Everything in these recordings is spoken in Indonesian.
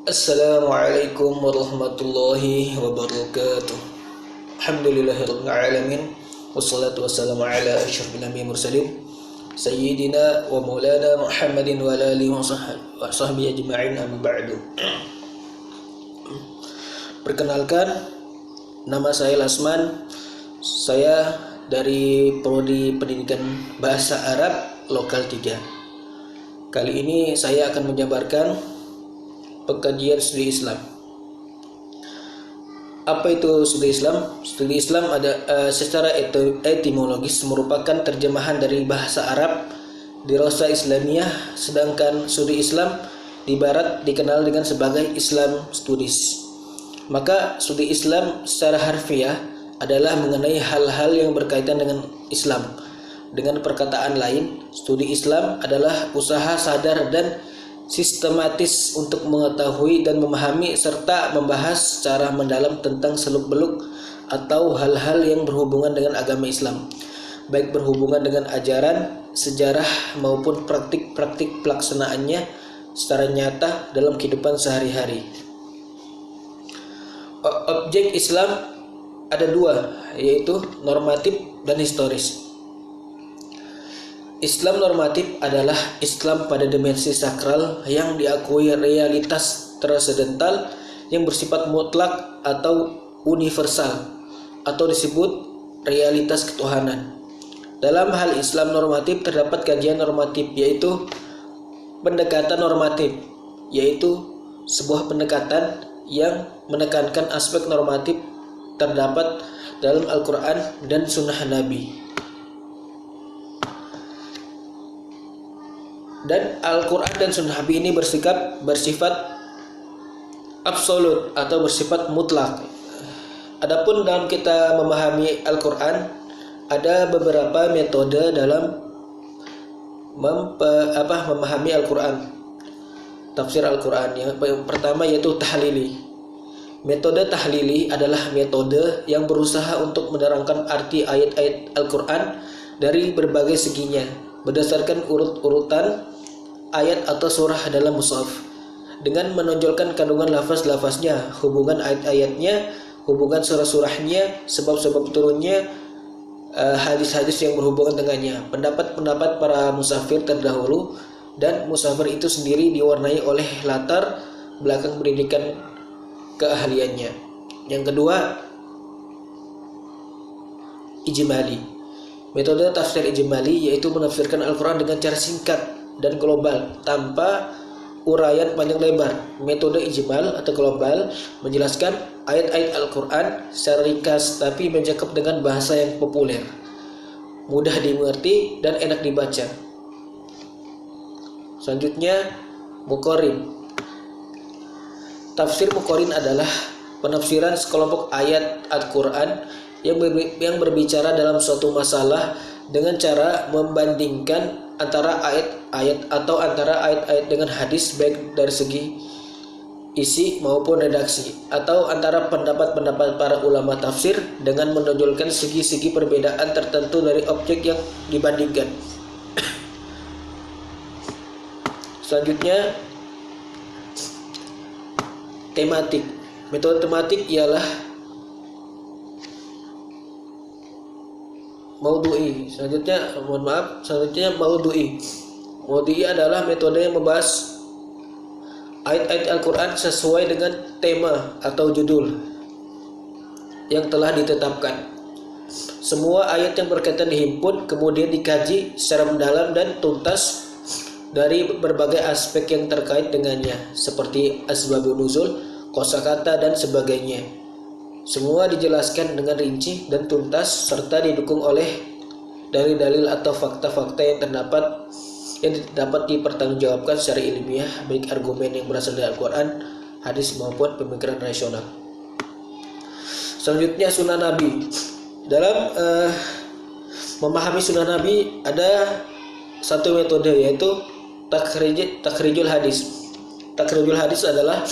Assalamualaikum warahmatullahi wabarakatuh. Alhamdulillahirabbil alamin. Wassalatu wassalamu ala asyrafil anbiya'i mursalin sayyidina wa maulana Muhammadin wa ala alihi wa sahbihi ajma'in, amma ba'du. Perkenalkan, nama saya Lasman. Saya dari Prodi Pendidikan Bahasa Arab Lokal 3. Kali ini saya akan menjabarkan pengkajian studi Islam. Apa itu studi Islam? Studi Islam secara etimologis merupakan terjemahan dari bahasa Arab dirasa Islamiyah, sedangkan studi Islam di Barat dikenal dengan sebagai Islam Studies. Maka studi Islam secara harfiah adalah mengenai hal-hal yang berkaitan dengan Islam. Dengan perkataan lain, studi Islam adalah usaha sadar dan sistematis untuk mengetahui dan memahami serta membahas secara mendalam tentang seluk-beluk atau hal-hal yang berhubungan dengan agama Islam, baik berhubungan dengan ajaran, sejarah maupun praktik-praktik pelaksanaannya secara nyata dalam kehidupan sehari-hari. Objek Islam ada dua, yaitu normatif dan historis. Islam normatif adalah Islam pada dimensi sakral yang diakui realitas transendental yang bersifat mutlak atau universal, atau disebut realitas ketuhanan. Dalam hal Islam normatif terdapat kajian normatif, yaitu pendekatan normatif, yaitu sebuah pendekatan yang menekankan aspek normatif terdapat dalam Al-Quran dan Sunnah Nabi. Dan Al-Quran dan Sunnah Nabi ini bersifat absolut atau bersifat mutlak. Adapun dalam kita memahami Al-Quran, ada beberapa metode dalam memahami Al-Quran, tafsir Al-Quran. Yang pertama yaitu tahlili. Metode tahlili adalah metode yang berusaha untuk menerangkan arti ayat-ayat Al-Quran dari berbagai seginya berdasarkan urutan ayat atau surah dalam mushaf, dengan menonjolkan kandungan lafaz-lafaznya, hubungan ayat-ayatnya, hubungan surah-surahnya, sebab-sebab turunnya, hadis-hadis yang berhubungan dengannya, pendapat-pendapat para musafir terdahulu, dan musafir itu sendiri diwarnai oleh latar belakang pendidikan keahliannya. Yang kedua, ijmali. Metode tafsir ijmali yaitu menafsirkan Al-Quran dengan cara singkat dan global tanpa uraian panjang lebar. Metode ijmal atau global menjelaskan ayat-ayat Al-Quran secara ringkas tapi mencakup dengan bahasa yang populer, mudah dimengerti dan enak dibaca. Selanjutnya, muqarrin. Tafsir muqarrin adalah penafsiran sekelompok ayat Al-Quran yang berbicara dalam suatu masalah dengan cara membandingkan antara ayat-ayat atau antara ayat-ayat dengan hadis, baik dari segi isi maupun redaksi, atau antara pendapat-pendapat para ulama tafsir dengan menonjolkan segi-segi perbedaan tertentu dari objek yang dibandingkan. Selanjutnya, tematik. Metode tematik ialah maudhu'i. Selanjutnya maudhu'i. Maudhu'i adalah metode yang membahas ayat-ayat Al-Quran sesuai dengan tema atau judul yang telah ditetapkan. Semua ayat yang berkaitan dihimpun kemudian dikaji secara mendalam dan tuntas dari berbagai aspek yang terkait dengannya, seperti asbabun nuzul, kosakata dan sebagainya. Semua dijelaskan dengan rinci dan tuntas serta didukung oleh dalil-dalil atau fakta-fakta yang dapat dipertanggungjawabkan secara ilmiah, baik argumen yang berasal dari Al-Quran, hadis maupun pemikiran rasional. Selanjutnya, Sunnah Nabi. Dalam memahami Sunnah Nabi ada satu metode, yaitu takhrijul hadis. Takhrijul hadis adalah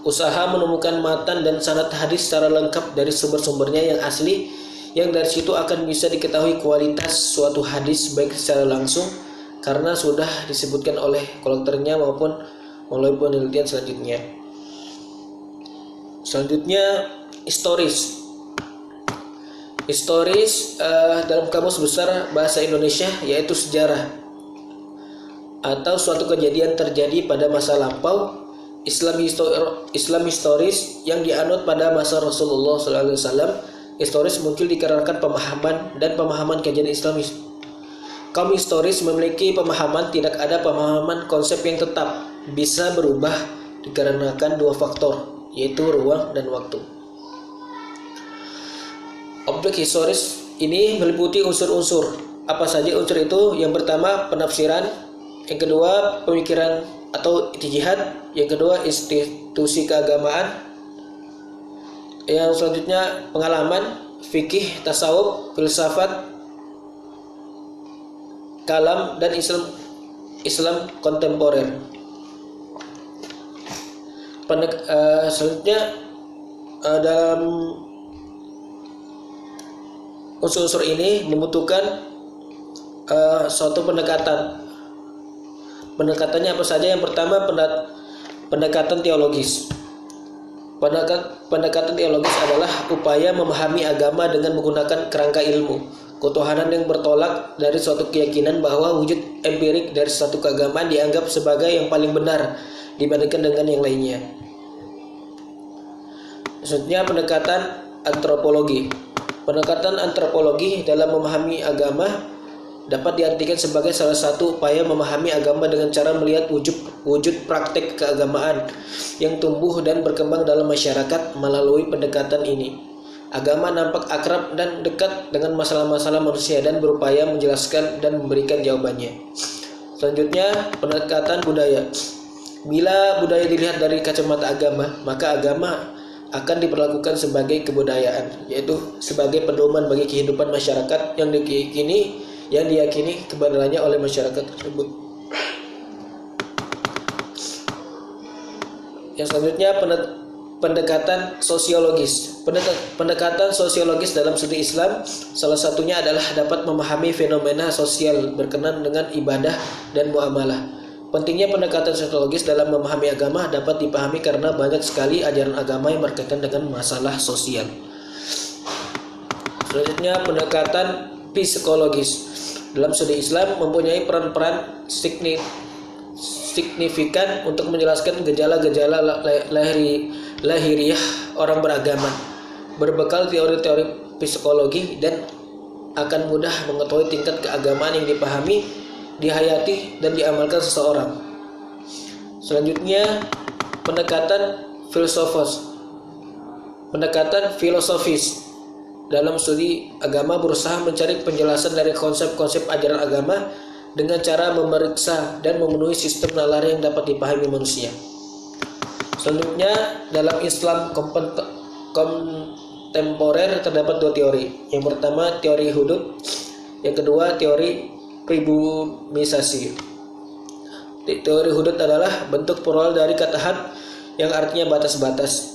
usaha menemukan matan dan sanad hadis secara lengkap dari sumber-sumbernya yang asli, yang dari situ akan bisa diketahui kualitas suatu hadis baik secara langsung karena sudah disebutkan oleh kolektornya maupun melalui penelitian selanjutnya. Selanjutnya historis. Historis dalam Kamus Besar Bahasa Indonesia yaitu sejarah atau suatu kejadian terjadi pada masa lampau. Islam historis yang dianut pada masa Rasulullah SAW. Historis muncul dikarenakan pemahaman kejadian Islamis. Kaum historis memiliki pemahaman tidak ada pemahaman konsep yang tetap, bisa berubah dikarenakan dua faktor, yaitu ruang dan waktu. Objek historis ini meliputi unsur-unsur. Apa saja unsur itu? Yang pertama penafsiran, yang kedua pemikiran atau ijtihad, yang kedua institusi keagamaan, yang selanjutnya pengalaman, fikih, tasawuf, filsafat, kalam, dan Islam kontemporer. Selanjutnya dalam unsur-unsur ini membutuhkan suatu pendekatan. Pendekatannya apa saja? Yang pertama pendekatan teologis. Pendekatan teologis adalah upaya memahami agama dengan menggunakan kerangka ilmu, ketuhanan yang bertolak dari suatu keyakinan bahwa wujud empirik dari suatu keagamaan dianggap sebagai yang paling benar dibandingkan dengan yang lainnya. Selanjutnya pendekatan antropologi. Pendekatan antropologi dalam memahami agama dapat diartikan sebagai salah satu upaya memahami agama dengan cara melihat wujud praktek keagamaan yang tumbuh dan berkembang dalam masyarakat. Melalui pendekatan ini, agama nampak akrab dan dekat dengan masalah-masalah manusia dan berupaya menjelaskan dan memberikan jawabannya. Selanjutnya, pendekatan budaya. Bila budaya dilihat dari kacamata agama, maka agama akan diperlakukan sebagai kebudayaan, yaitu sebagai pedoman bagi kehidupan masyarakat yang diyakini kebenarannya oleh masyarakat tersebut. Yang selanjutnya pendekatan sosiologis. Pendekatan sosiologis dalam studi Islam salah satunya adalah dapat memahami fenomena sosial berkenaan dengan ibadah dan muamalah. Pentingnya pendekatan sosiologis dalam memahami agama dapat dipahami karena banyak sekali ajaran agama yang berkaitan dengan masalah sosial. Selanjutnya pendekatan psikologis. Dalam studi Islam mempunyai peran-peran signifikan untuk menjelaskan gejala-gejala lahiriah orang beragama. Berbekal teori-teori psikologi dan akan mudah mengetahui tingkat keagamaan yang dipahami, dihayati, dan diamalkan seseorang. Selanjutnya pendekatan filosofis. Dalam studi agama berusaha mencari penjelasan dari konsep-konsep ajaran agama dengan cara memeriksa dan memenuhi sistem nalar yang dapat dipahami manusia. Selanjutnya dalam Islam kontemporer terdapat dua teori. Yang pertama teori hudud, yang kedua teori pribumisasi. Teori hudud adalah bentuk plural dari kata had yang artinya batas-batas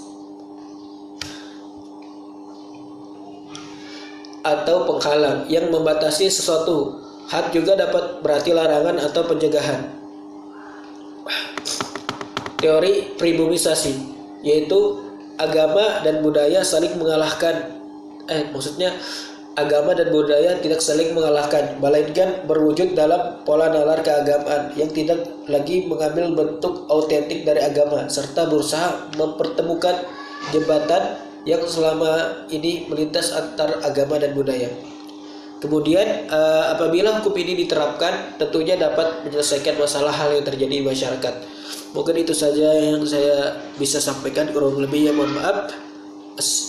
atau penghalang yang membatasi sesuatu. Had juga dapat berarti larangan atau pencegahan. Teori pribumisasi yaitu agama dan budaya saling mengalahkan. Agama dan budaya tidak saling mengalahkan, melainkan berwujud dalam pola nalar keagamaan yang tidak lagi mengambil bentuk autentik dari agama serta berusaha mempertemukan jembatan yang selama ini melintas antar agama dan budaya. Kemudian apabila hukum ini diterapkan, tentunya dapat menyelesaikan masalah hal yang terjadi di masyarakat. Mungkin itu saja yang saya bisa sampaikan, kurang lebih ya mohon maaf.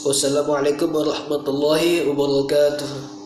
Wassalamualaikum warahmatullahi wabarakatuh.